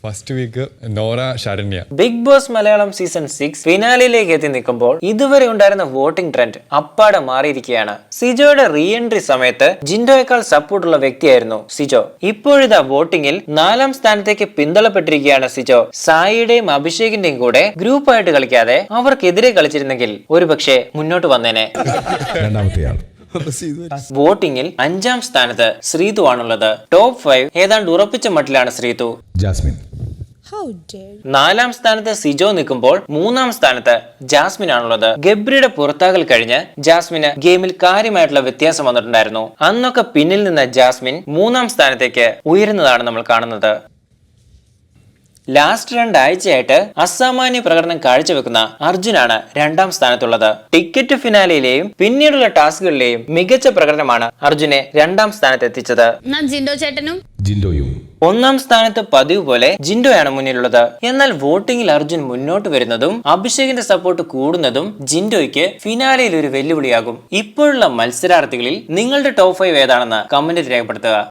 First week Nora Sharanya. Bigg Boss Malayalam season 6 ഫിനാലിലേക്ക് എത്തി നിൽക്കുമ്പോൾ ഇതുവരെ ഉണ്ടായിരുന്ന വോട്ടിംഗ് ട്രെൻഡ് അപ്പാടെ മാറിയിരിക്കുകയാണ്. സിജോയുടെ റീ എൻട്രി സമയത്ത് ജിൻഡോയേക്കാൾ സപ്പോർട്ടുള്ള വ്യക്തിയായിരുന്നു സിജോ. ഇപ്പോഴിതാ വോട്ടിംഗിൽ 4ാം സ്ഥാനത്തേക്ക് പിന്തള്ളപ്പെട്ടിരിക്കുകയാണ് സിജോ. സായിയുടെയും അഭിഷേകിന്റെയും കൂടെ ഗ്രൂപ്പായിട്ട് കളിക്കാതെ അവർക്കെതിരെ കളിച്ചിരുന്നെങ്കിൽ ഒരുപക്ഷെ മുന്നോട്ട് വന്നേനെ. വോട്ടിംഗിൽ 5ാം സ്ഥാനത്ത് ശ്രീതു ആണുള്ളത്. ടോപ്പ് 5 ഏതാണ്ട് ഉറപ്പിച്ച മട്ടിലാണ് ശ്രീതു. ജാസ്മിൻ 4ാം സ്ഥാനത്ത് സിജോ നിൽക്കുമ്പോൾ 3ാം സ്ഥാനത്ത് ജാസ്മിൻ ആണുള്ളത്. ഗബ്രിയുടെ പുറത്താകൽ കഴിഞ്ഞ് ജാസ്മിന് ഗെയിമിൽ കാര്യമായിട്ടുള്ള വ്യത്യാസം വന്നിട്ടുണ്ടായിരുന്നു. അന്നൊക്കെ പിന്നിൽ നിന്ന ജാസ്മിൻ 3ാം സ്ഥാനത്തേക്ക് ഉയരുന്നതാണ് നമ്മൾ കാണുന്നത്. ലാസ്റ്റ് 2 ആഴ്ചയായിട്ട് അസാമാന്യ പ്രകടനം കാഴ്ചവെക്കുന്ന അർജുനാണ് 2ാം സ്ഥാനത്തുള്ളത്. ടിക്കറ്റ് ഫിനാലിയിലെയും പിന്നീടുള്ള ടാസ്കുകളിലെയും മികച്ച പ്രകടനമാണ് അർജുനെ 2ാം സ്ഥാനത്ത് എത്തിച്ചത്. ജിൻഡോയും 1ാം സ്ഥാനത്ത് പതിവ് പോലെ ജിൻഡോയാണ് മുന്നിലുള്ളത്. എന്നാൽ വോട്ടിംഗിൽ അർജുൻ മുന്നോട്ട് വരുന്നതും അഭിഷേകിന്റെ സപ്പോർട്ട് കൂടുന്നതും ജിൻഡോയ്ക്ക് ഫിനാലയിൽ ഒരു വെല്ലുവിളിയാകും. ഇപ്പോഴുള്ള മത്സരാർത്ഥികളിൽ നിങ്ങളുടെ ടോപ്പ് 5 ഏതാണെന്ന് കമന്റിൽ രേഖപ്പെടുത്തുക.